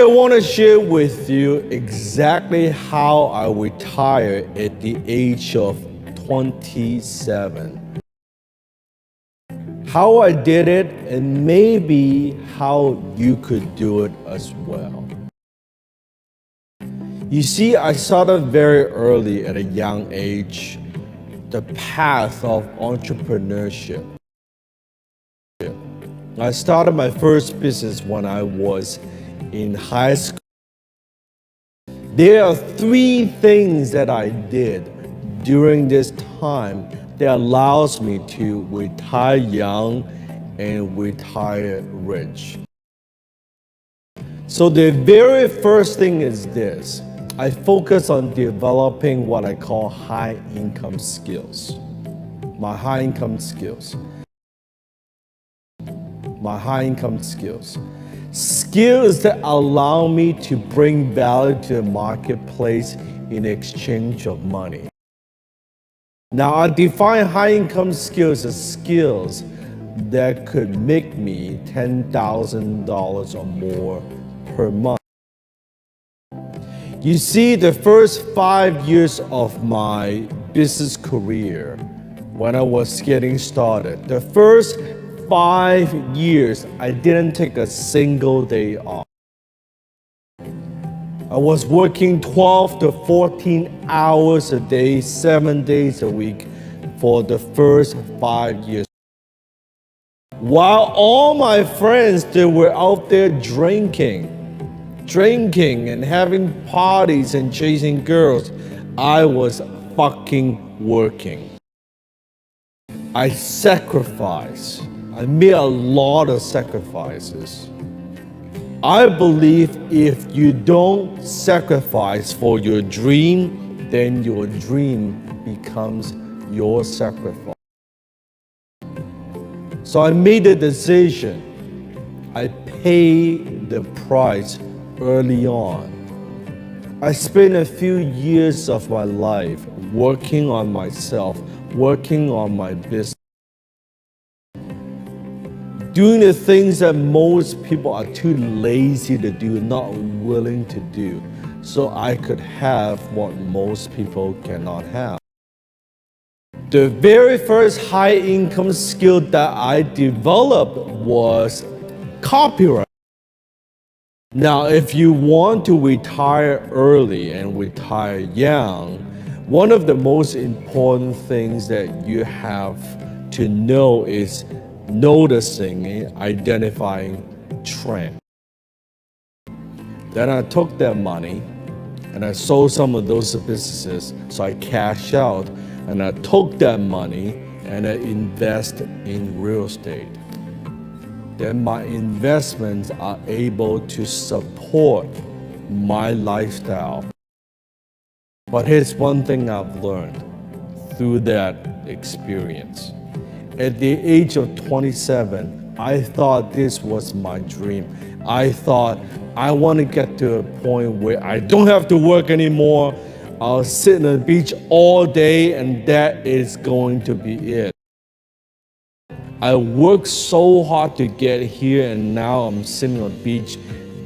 I want to share with you exactly how I retired at the age of 27. How I did it, and maybe how you could do it as well. You see, I started very early at a young age the path of entrepreneurship. I started my first business when I was in high school. There are three things that I did during this time that allows me to retire young and retire rich. So the very first thing is this. I focus on developing what I call high income skills. My high income skills. Skills that allow me to bring value to the marketplace in exchange of money. Now, I define high income skills as skills that could make me $10,000 or more per month. You see, the first 5 years of my business career, when I was getting started, the first 5 years, I didn't take a single day off. I was working 12 to 14 hours a day, 7 days a week for the first 5 years. While all my friends, they were out there drinking and having parties and chasing girls, I was fucking working. I sacrificed. I made a lot of sacrifices. I believe if you don't sacrifice for your dream, then your dream becomes your sacrifice. So I made a decision. I paid the price early on. I spent a few years of my life working on myself, working on my business, doing the things that most people are too lazy to do, not willing to do, so I could have what most people cannot have. The very first high income skill that I developed was copyright. Now, if you want to retire early and retire young, one of the most important things that you have to know is noticing and identifying trends. Then I took that money and I sold some of those businesses, so I cashed out, and I took that money and I invest in real estate. Then my investments are able to support my lifestyle. But here's one thing I've learned through that experience. At the age of 27, I thought this was my dream. I thought I want to get to a point where I don't have to work anymore. I'll sit on the beach all day and that is going to be it. I worked so hard to get here and now I'm sitting on the beach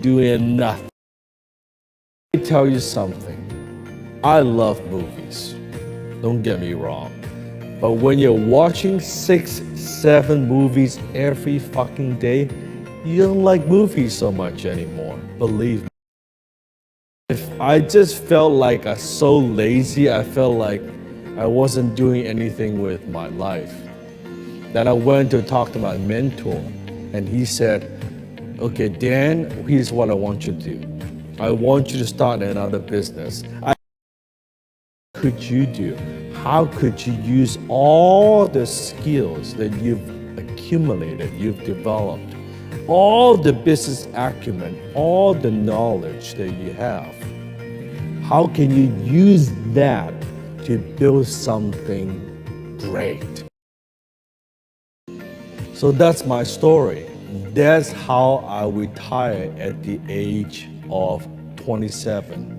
doing nothing. Let me tell you something. I love movies. Don't get me wrong. But when you're watching 6, 7 movies every fucking day, you don't like movies so much anymore, believe me. If I just felt like I was so lazy, I felt like I wasn't doing anything with my life. Then I went to talk to my mentor, and he said, okay, Dan, here's what I want you to do. I want you to start another business. What could you do? How could you use all the skills that you've accumulated, you've developed, all the business acumen, all the knowledge that you have? How can you use that to build something great? So that's my story. That's how I retired at the age of 27.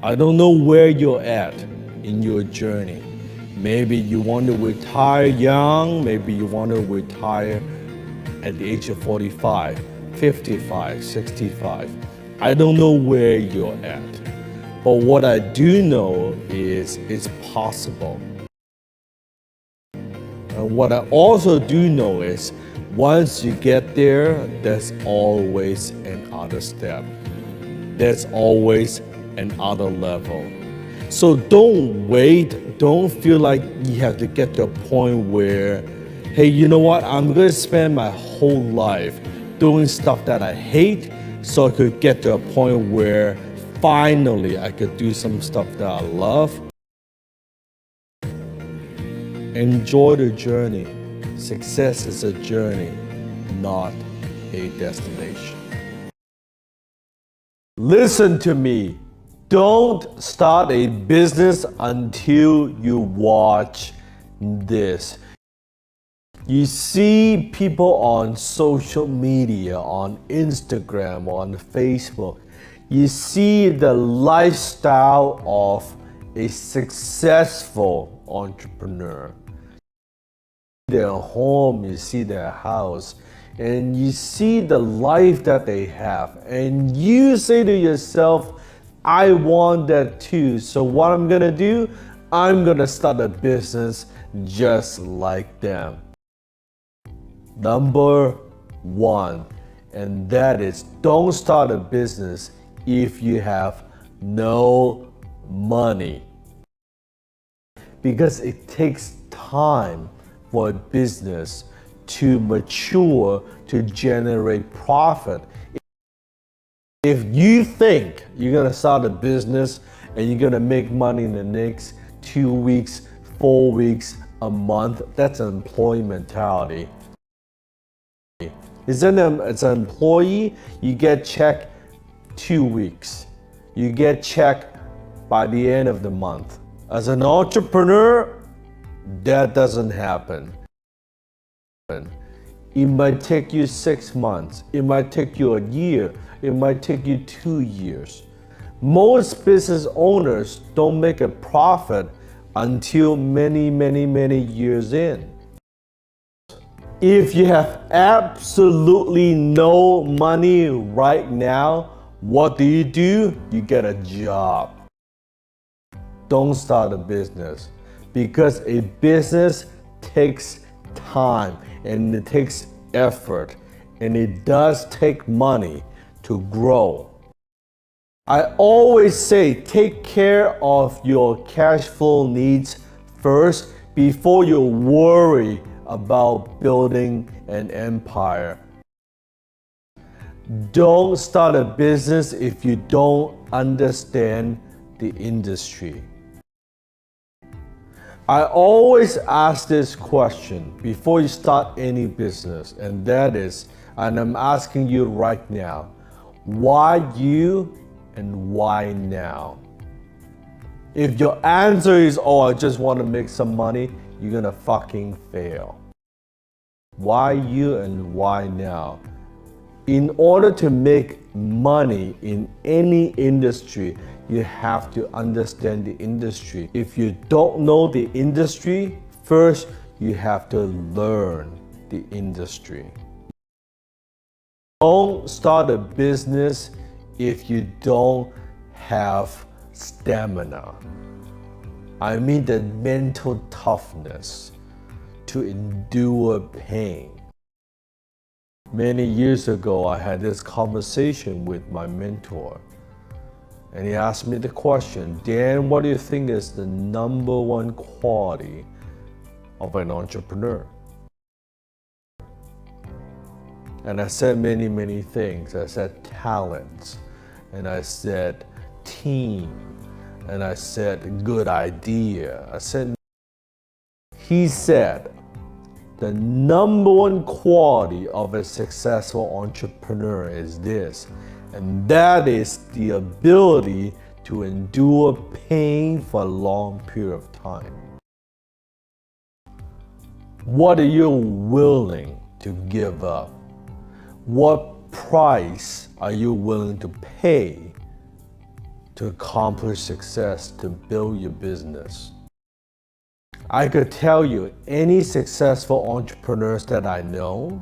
I don't know where you're at in your journey. Maybe you want to retire young, maybe you want to retire at the age of 45. 55, 65. I don't know where you're at. But what I do know is it's possible. And what I also do know is once you get there, there's always another step. There's always another level. So don't wait. Don't feel like you have to get to a point where, hey, you know what? I'm going to spend my whole life doing stuff that I hate so I could get to a point where finally I could do some stuff that I love. Enjoy the journey. Success is a journey, not a destination. Listen to me. Don't start a business until you watch this. You see people on social media, on Instagram, on Facebook. You see the lifestyle of a successful entrepreneur. Their home, you see their house, and you see the life that they have, and you say to yourself, I want that too. So what I'm gonna do, I'm gonna start a business just like them. Number one, and that is don't start a business if you have no money. Because it takes time for a business to mature, to generate profit. If you think you're gonna start a business and you're gonna make money in the next 2 weeks, 4 weeks, a month, that's an employee mentality. As an employee, you get checked 2 weeks. You get checked by the end of the month. As an entrepreneur, that doesn't happen. It might take you 6 months. It might take you a year. It might take you 2 years. Most business owners don't make a profit until many, many, many years in. If you have absolutely no money right now, what do? You get a job. Don't start a business because a business takes time and it takes effort and it does take money to grow. I always say take care of your cash flow needs first before you worry about building an empire. Don't start a business if you don't understand the industry. I always ask this question before you start any business, and that is, and I'm asking you right now, why you and why now? If your answer is, oh, I just want to make some money, you're gonna fucking fail. Why you and why now? In order to make money in any industry, you have to understand the industry. If you don't know the industry, first you have to learn the industry. Don't start a business if you don't have stamina. I mean the mental toughness to endure pain. Many years ago, I had this conversation with my mentor, and he asked me the question, Dan, what do you think is the number one quality of an entrepreneur? And I said many, many things. I said talent, and I said team, and I said good idea. He said, the number one quality of a successful entrepreneur is this, and that is the ability to endure pain for a long period of time. What are you willing to give up? What price are you willing to pay to accomplish success, to build your business? I could tell you, any successful entrepreneurs that I know,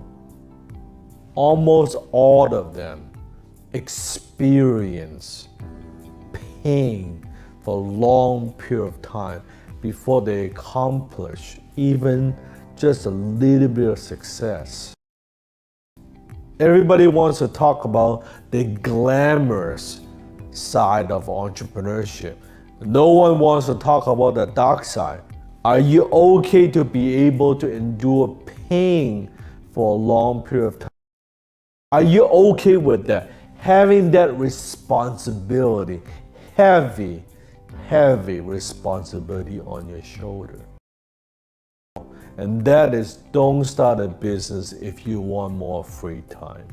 almost all of them experience pain for a long period of time before they accomplish even just a little bit of success. Everybody wants to talk about the glamorous side of entrepreneurship. No one wants to talk about the dark side. Are you okay to be able to endure pain for a long period of time? Are you okay with that? Having that responsibility, heavy responsibility on your shoulder. And that is, don't start a business if you want more free time.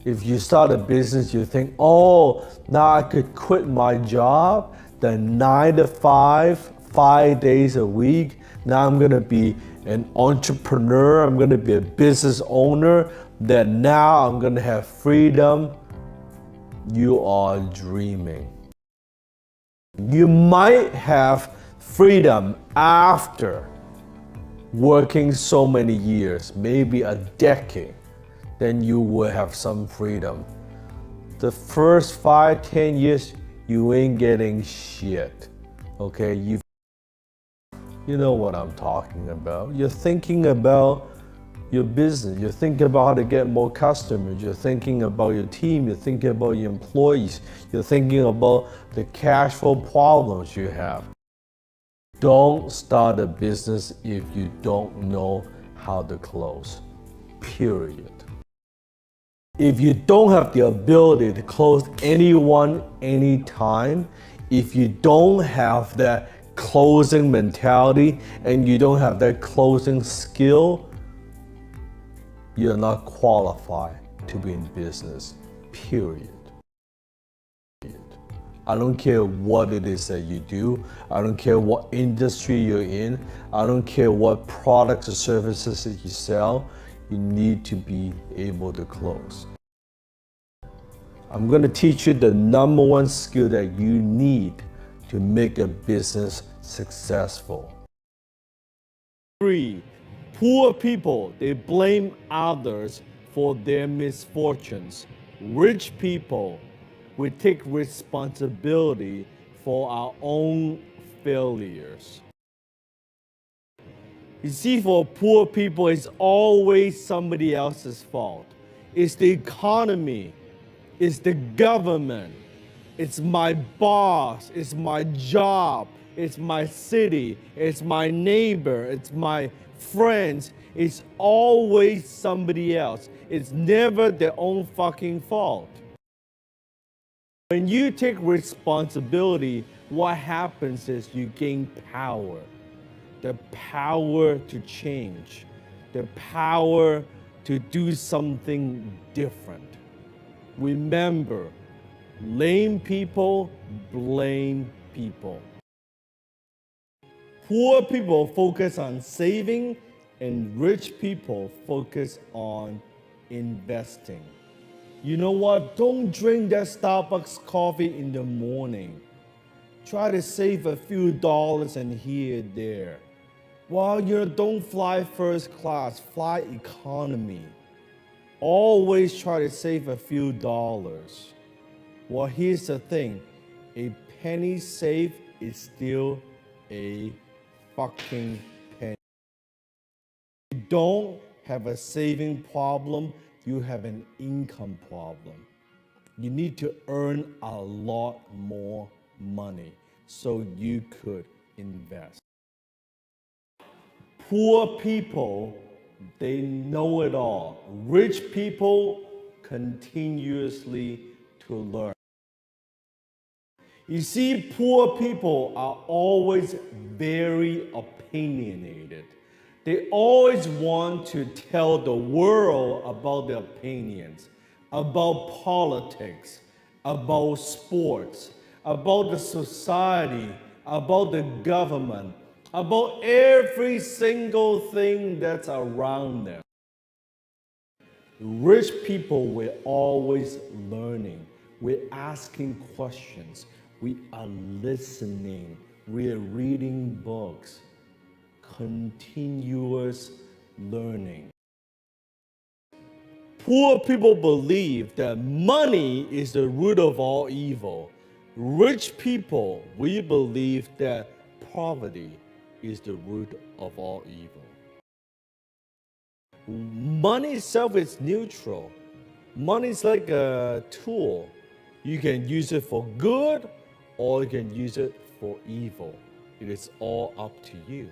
If you start a business, you think, oh, now I could quit my job, the 9 to 5, 5 days a week. Now I'm gonna be an entrepreneur, I'm gonna be a business owner, that now I'm gonna have freedom. You are dreaming. You might have freedom after working so many years, maybe a decade, then you will have some freedom. The first 5, 10 years, you ain't getting shit. Okay, you know what I'm talking about. You're thinking about your business. You're thinking about how to get more customers. You're thinking about your team. You're thinking about your employees. You're thinking about the cash flow problems you have. Don't start a business if you don't know how to close. Period. If you don't have the ability to close anyone, anytime, if you don't have that closing mentality and you don't have that closing skill, you're not qualified to be in business, period. I don't care what it is that you do. I don't care what industry you're in. I don't care what products or services that you sell. You need to be able to close. I'm going to teach you the number one skill that you need to make a business successful. 3. Poor people, they blame others for their misfortunes. Rich people, we take responsibility for our own failures. You see, for poor people, it's always somebody else's fault. It's the economy, it's the government, it's my boss, it's my job, it's my city, it's my neighbor, it's my friends. It's always somebody else. It's never their own fucking fault. When you take responsibility, what happens is you gain power. The power to change, the power to do something different. Remember, lame people blame people. Poor people focus on saving, and rich people focus on investing. You know what? Don't drink that Starbucks coffee in the morning. Try to save a few dollars and here and there. Well, don't fly first class, fly economy. Always try to save a few dollars. Well, here's the thing. A penny saved is still a fucking penny. If you don't have a saving problem, you have an income problem. You need to earn a lot more money so you could invest. Poor people, they know it all. Rich people continuously to learn. You see, poor people are always very opinionated. They always want to tell the world about their opinions, about politics, about sports, about the society, about the government, about every single thing that's around them. Rich people, we're always learning. We're asking questions. We are listening. We are reading books. Continuous learning. Poor people believe that money is the root of all evil. Rich people, we believe that poverty is the root of all evil. Money itself is neutral. Money is like a tool. You can use it for good or you can use it for evil. It is all up to you.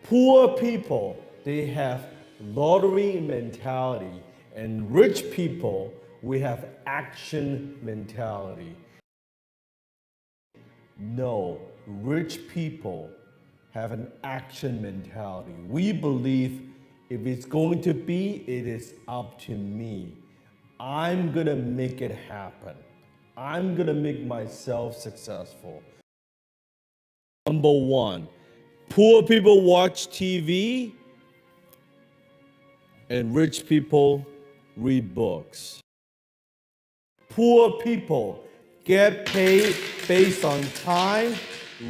Poor people, they have lottery mentality, and rich people, we have action mentality. No, rich people have an action mentality. We believe if it's going to be, it is up to me. I'm gonna make it happen. I'm gonna make myself successful. Number one, poor people watch TV and rich people read books. Poor people get paid based on time.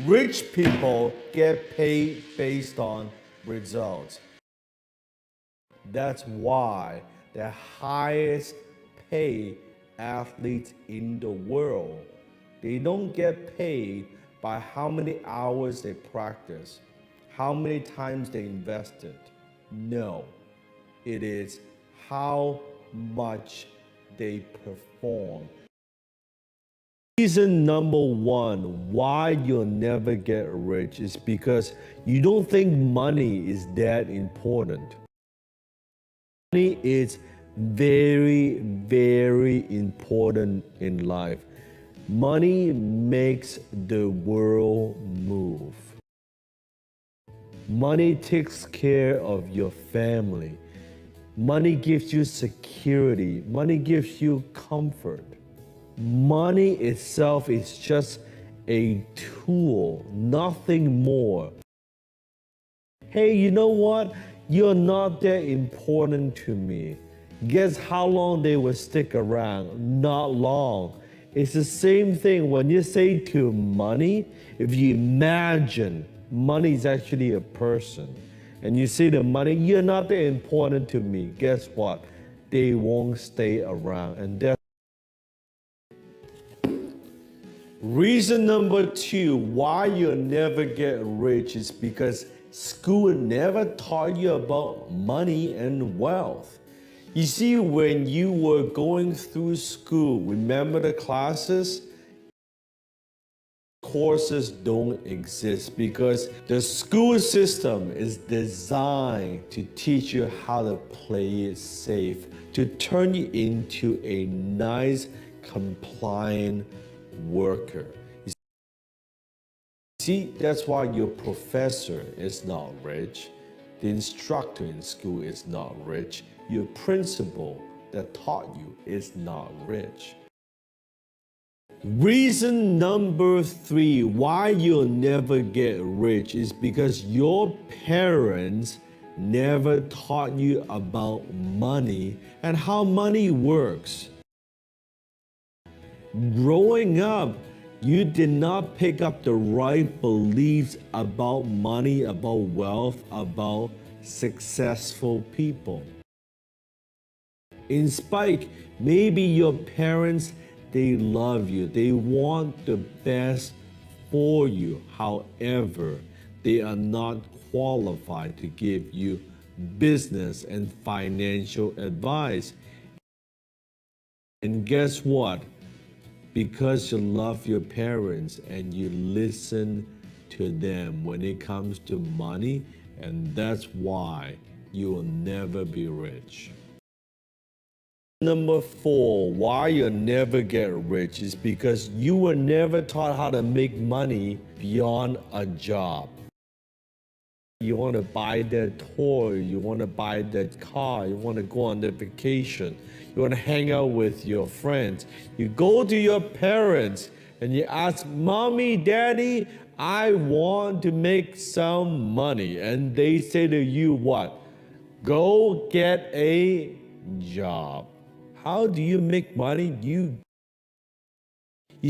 Rich people get paid based on results. That's why the highest paid athletes in the world, they don't get paid by how many hours they practice, how many times they invested. No, it is how much they perform. Reason number one why you'll never get rich is because you don't think money is that important. Money is very, very important in life. Money makes the world move. Money takes care of your family. Money gives you security. Money gives you comfort. Money itself is just a tool, nothing more. Hey, you know what? You're not that important to me. Guess how long they will stick around? Not long. It's the same thing when you say to money, if you imagine money is actually a person, and you say to money, you're not that important to me. Guess what? They won't stay around. And that's reason number two why you'll never get rich is because school never taught you about money and wealth. You see, when you were going through school, remember the classes? Courses don't exist because the school system is designed to teach you how to play it safe, to turn you into a nice, compliant worker. You see, that's why your professor is not rich. The instructor in school is not rich. Your principal that taught you is not rich. Reason number three why you'll never get rich is because your parents never taught you about money and how money works. Growing up, you did not pick up the right beliefs about money, about wealth, about successful people. In spite, maybe your parents, they love you. They want the best for you. However, they are not qualified to give you business and financial advice. And guess what? Because you love your parents and you listen to them when it comes to money, and that's why you will never be rich. Number four, why you'll never get rich is because you were never taught how to make money beyond a job. You want to buy that toy, you want to buy that car, you want to go on the vacation, you want to hang out with your friends. You go to your parents and you ask, Mommy, Daddy, I want to make some money. And they say to you, what? Go get a job. How do you make money? You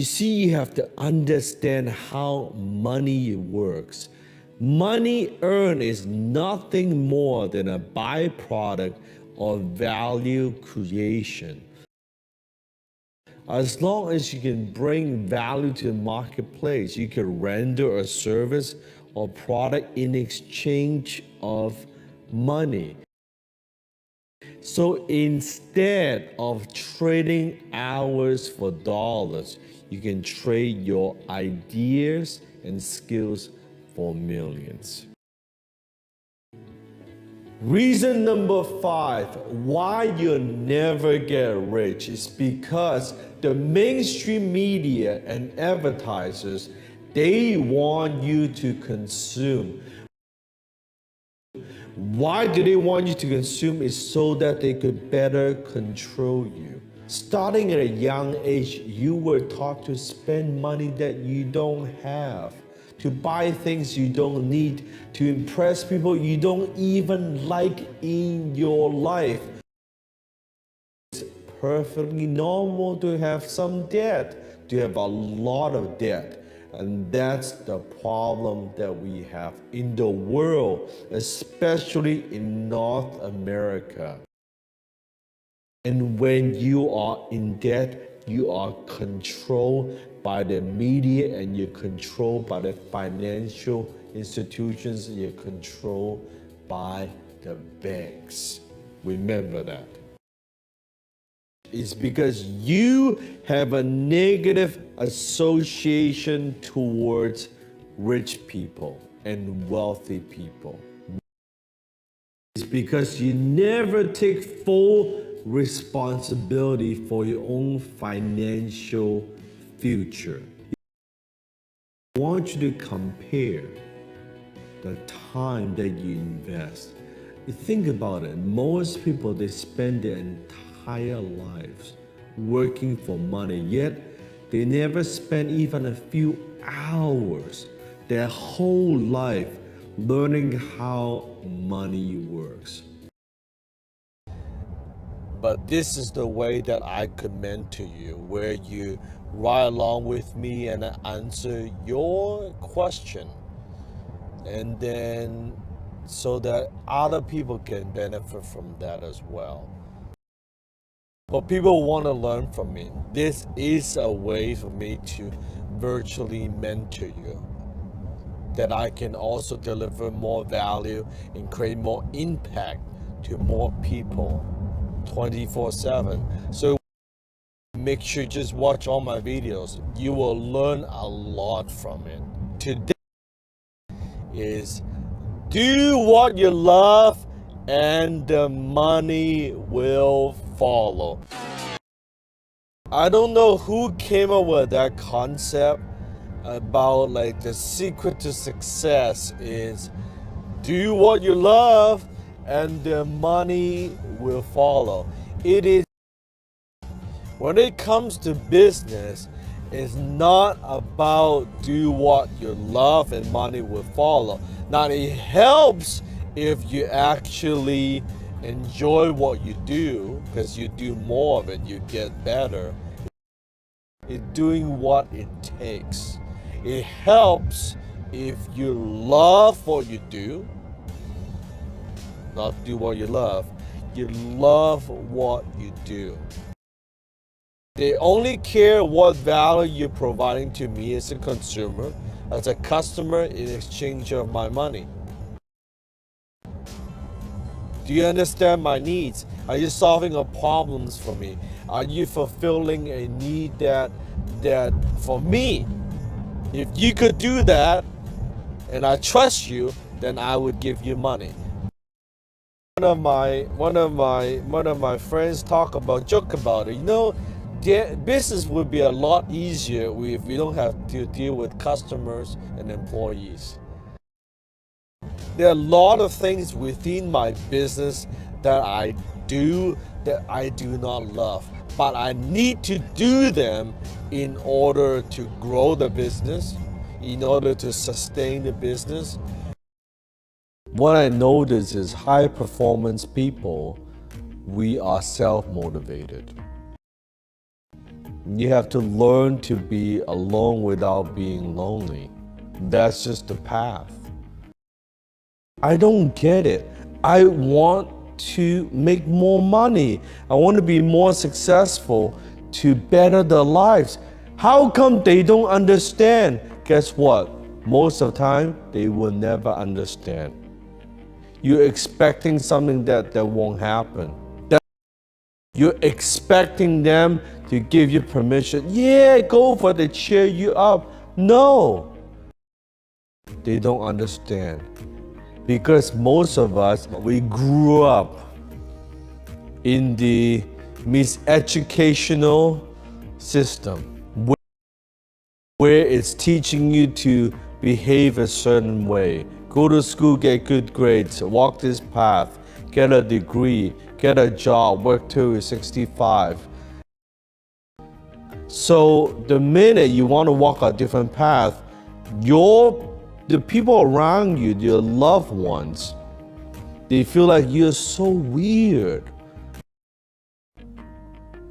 see, you have to understand how money works. Money earned is nothing more than a byproduct or value creation. As long as you can bring value to the marketplace, you can render a service or product in exchange of money. So instead of trading hours for dollars, you can trade your ideas and skills for millions. Reason number 5 why you'll never get rich is because the mainstream media and advertisers, they want you to consume. Why do they want you to consume? Is so that they could better control you. Starting at a young age, you were taught to spend money that you don't have, to buy things you don't need, to impress people you don't even like in your life. It's perfectly normal to have some debt, to have a lot of debt. And that's the problem that we have in the world, especially in North America. And when you are in debt, you are controlled by the media and you're controlled by the financial institutions, you're controlled by the banks. Remember that. It's because you have a negative association towards rich people and wealthy people. It's because you never take full responsibility for your own financial future. I want you to compare the time that you invest. You think about it, most people, they spend their entire lives working for money, yet they never spend even a few hours their whole life learning how money works. But this is the way that I could mentor you, where you ride along with me and I answer your question, and then so that other people can benefit from that as well. But people want to learn from me. This is a way for me to virtually mentor you, that I can also deliver more value and create more impact to more people 24/7. So make sure you just watch all my videos. You will learn a lot from it. Today is do what you love and the money will follow. I don't know who came up with that concept about like the secret to success is do what you love and the money will follow. It is, when it comes to business, it's not about do what you love and money will follow. Now it helps if you actually enjoy what you do, because you do more of it, you get better. It's doing what it takes. It helps if you love what you do, not do what you love. You love what you do. They only care what value you're providing to me as a consumer, as a customer in exchange of my money. Do you understand my needs? Are you solving a problems for me? Are you fulfilling a need that for me? If you could do that, and I trust you, then I would give you money. One of my friends joke about it. You know, business would be a lot easier if we don't have to deal with customers and employees. There are a lot of things within my business that I do not love, but I need to do them in order to grow the business, in order to sustain the business. What I notice is high performance people, we are self-motivated. You have to learn to be alone without being lonely. That's just the path. I don't get it. I want to make more money. I want to be more successful to better their lives. How come they don't understand? Guess what? Most of the time, they will never understand. You're expecting something that won't happen. You're expecting them to give you permission. Yeah, go for it, they cheer you up. No, they don't understand. Because most of us, we grew up in the miseducational system where it's teaching you to behave a certain way. Go to school, get good grades, walk this path, get a degree, get a job, work till you're 65. So the minute you want to walk a different path, the people around you, your loved ones, they feel like you're so weird.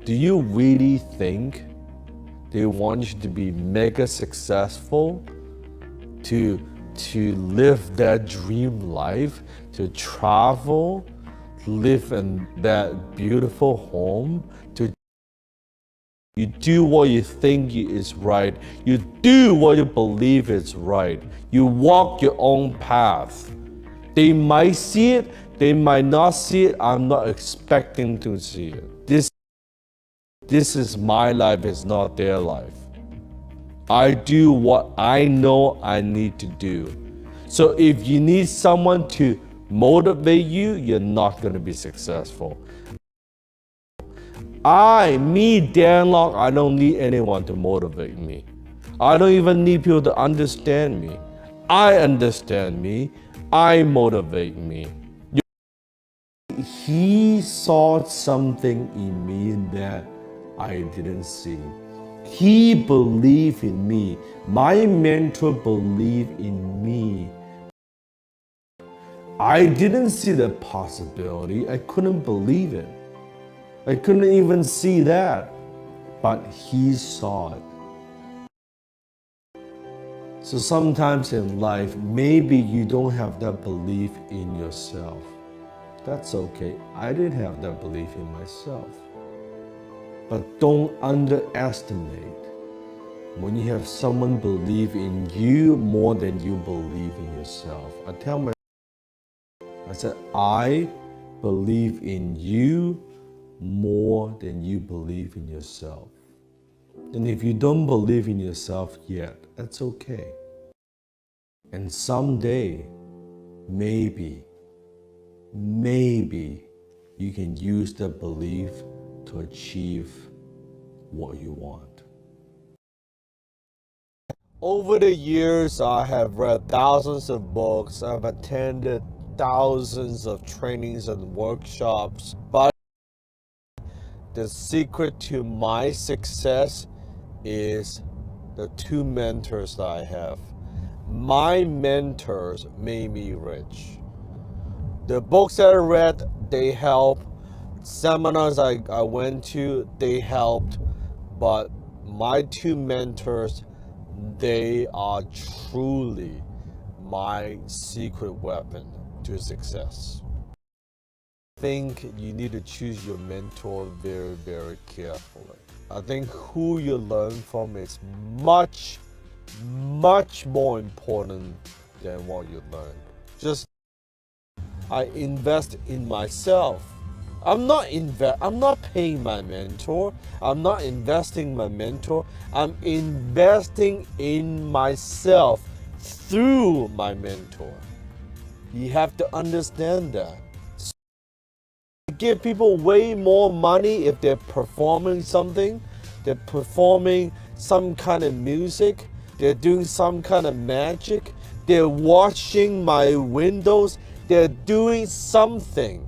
Do you really think they want you to be mega successful, to live that dream life, to travel, live in that beautiful home, you do what you think is right. You do what you believe is right. You walk your own path. They might see it, they might not see it. I'm not expecting to see it. This is my life, it's not their life. I do what I know I need to do. So if you need someone to motivate you, you're not going to be successful. Dan Lok, I don't need anyone to motivate me. I don't even need people to understand me. I understand me. I motivate me. He saw something in me that I didn't see. He believed in me. My mentor believed in me. I didn't see the possibility. I couldn't believe it. I couldn't even see that, but he saw it. So sometimes in life, maybe you don't have that belief in yourself. That's okay. I didn't have that belief in myself. But don't underestimate when you have someone believe in you more than you believe in yourself. I said, I believe in you more than you believe in yourself. And if you don't believe in yourself yet, that's okay. And someday, maybe you can use that belief to achieve what you want. Over the years, I have read thousands of books. I've attended thousands of trainings and workshops. But the secret to my success is the two mentors that I have. My mentors made me rich. The books that I read, they helped. Seminars I went to, they helped. But my two mentors, they are truly my secret weapon to success. I think you need to choose your mentor very, very carefully. I think who you learn from is much, much more important than what you learn. I invest in myself. I'm not paying my mentor. I'm not investing my mentor. I'm investing in myself through my mentor. You have to understand that. Give people way more money if they're performing something, they're performing some kind of music, they're doing some kind of magic, they're washing my windows, they're doing something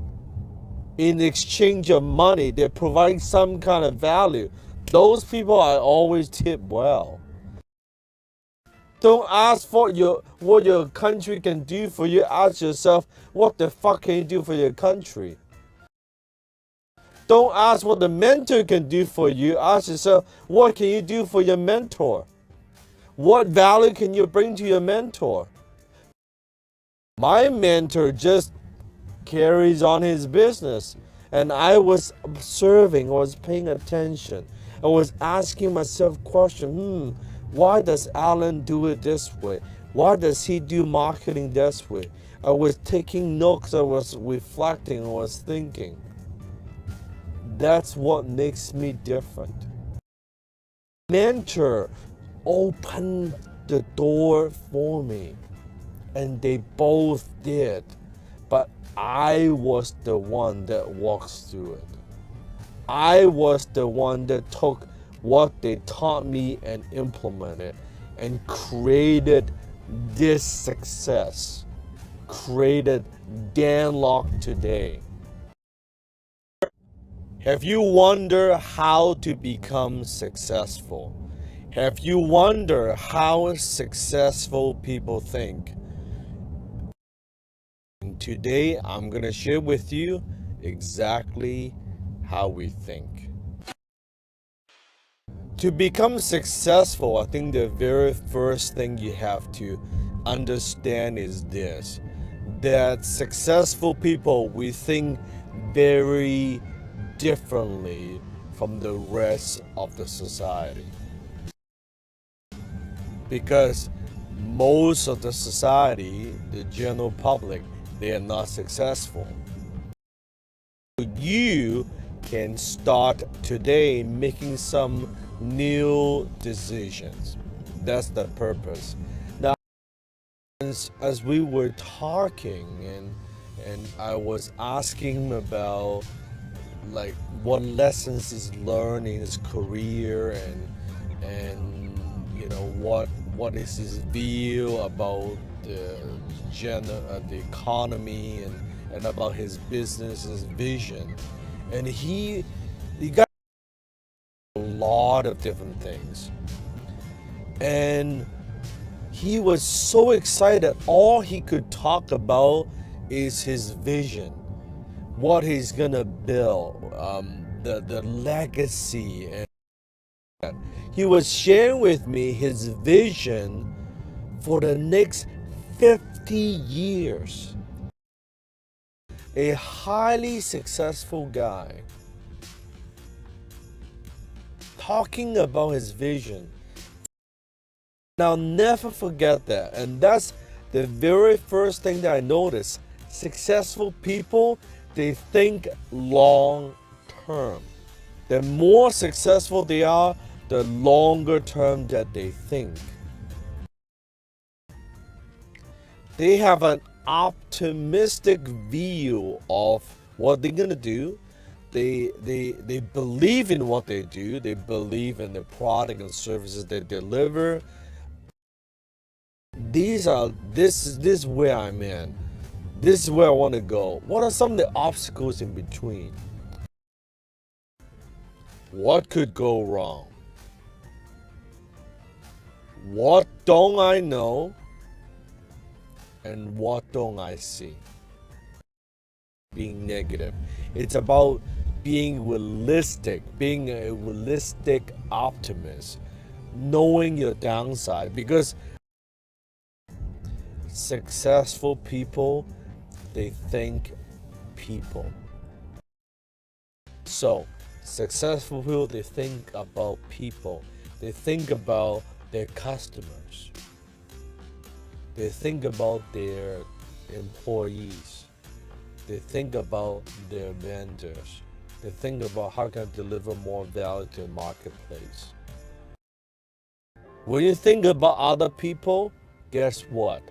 in exchange of money, they're providing some kind of value. Those people I always tip well. Don't ask for what your country can do for you. Ask yourself, what the fuck can you do for your country? Don't ask what the mentor can do for you. Ask yourself, what can you do for your mentor? What value can you bring to your mentor? My mentor just carries on his business. And I was observing, I was paying attention. I was asking myself question, why does Alan do it this way? Why does he do marketing this way? I was taking notes, I was reflecting, I was thinking. That's what makes me different. Mentor opened the door for me, and they both did, but I was the one that walks through it. I was the one that took what they taught me and implemented and created this success, created Dan Lok today. Have you wondered how to become successful? Have you wondered how successful people think? And today I'm going to share with you exactly how we think. To become successful, I think the very first thing you have to understand is this, that successful people, we think very differently from the rest of the society. Because most of the society, the general public, they are not successful. You can start today making some new decisions. That's the purpose. Now, as we were talking and I was asking him about like what lessons he's learned in his career and you know what is his view about the economy and about his business, his vision, and he got a lot of different things, and he was so excited. All he could talk about is his vision, what he's gonna build, the legacy. And he was sharing with me his vision for the next 50 years. A highly successful guy talking about his vision. Now, never forget that. And that's the very first thing that I noticed. Successful people, they think long term. The more successful they are, the longer term that they think. They have an optimistic view of what they're gonna do. They believe in what they do. They believe in the product and services they deliver. This is where I'm in. This is where I want to go. What are some of the obstacles in between? What could go wrong? What don't I know? And what don't I see? Being negative. It's about being realistic, being a realistic optimist, knowing your downside, because successful people, they think people. So, successful people, they think about people. They think about their customers. They think about their employees. They think about their vendors. They think about how can I deliver more value to the marketplace. When you think about other people, guess what?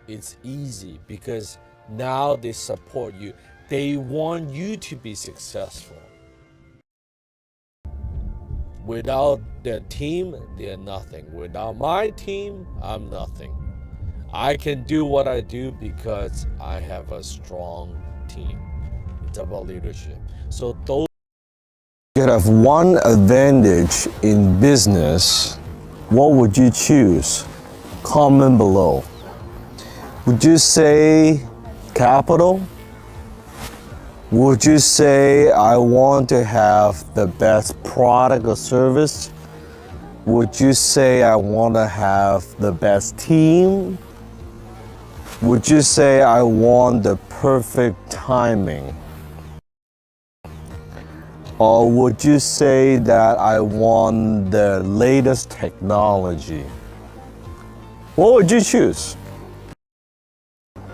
It's easy because now they support you. They want you to be successful. Without their team, they're nothing. Without my team, I'm nothing. I can do what I do because I have a strong team. It's about leadership. So those you have one advantage in business, what would you choose? Comment below. Would you say capital? Would you say I want to have the best product or service? Would you say I want to have the best team? Would you say I want the perfect timing? Or would you say that I want the latest technology? What would you choose?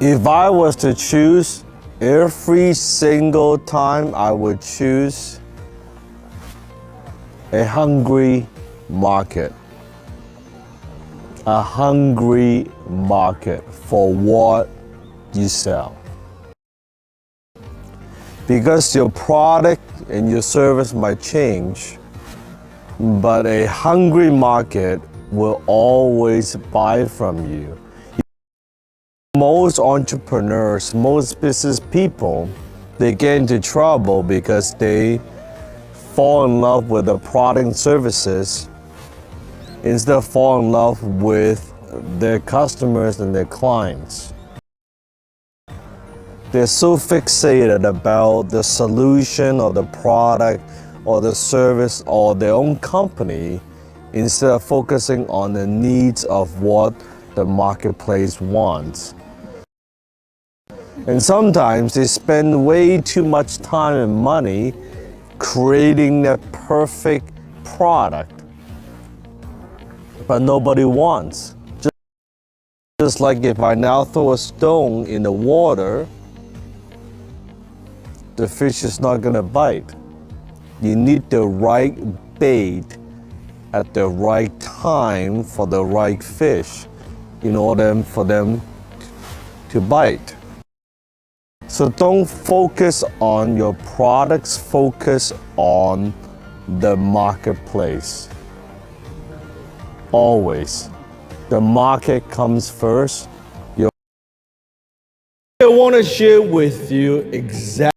If I was to choose, every single time I would choose a hungry market. A hungry market for what you sell. Because your product and your service might change, but a hungry market will always buy from you. Most entrepreneurs, most business people, they get into trouble because they fall in love with the product and services instead of fall in love with their customers and their clients. They're so fixated about the solution or the product or the service or their own company instead of focusing on the needs of what the marketplace wants. And sometimes they spend way too much time and money creating the perfect product, but nobody wants. Just like if I now throw a stone in the water, the fish is not gonna bite. You need the right bait at the right time for the right fish in order for them to bite. So don't focus on your products, focus on the marketplace. Always. The market comes first. I want to share with you exactly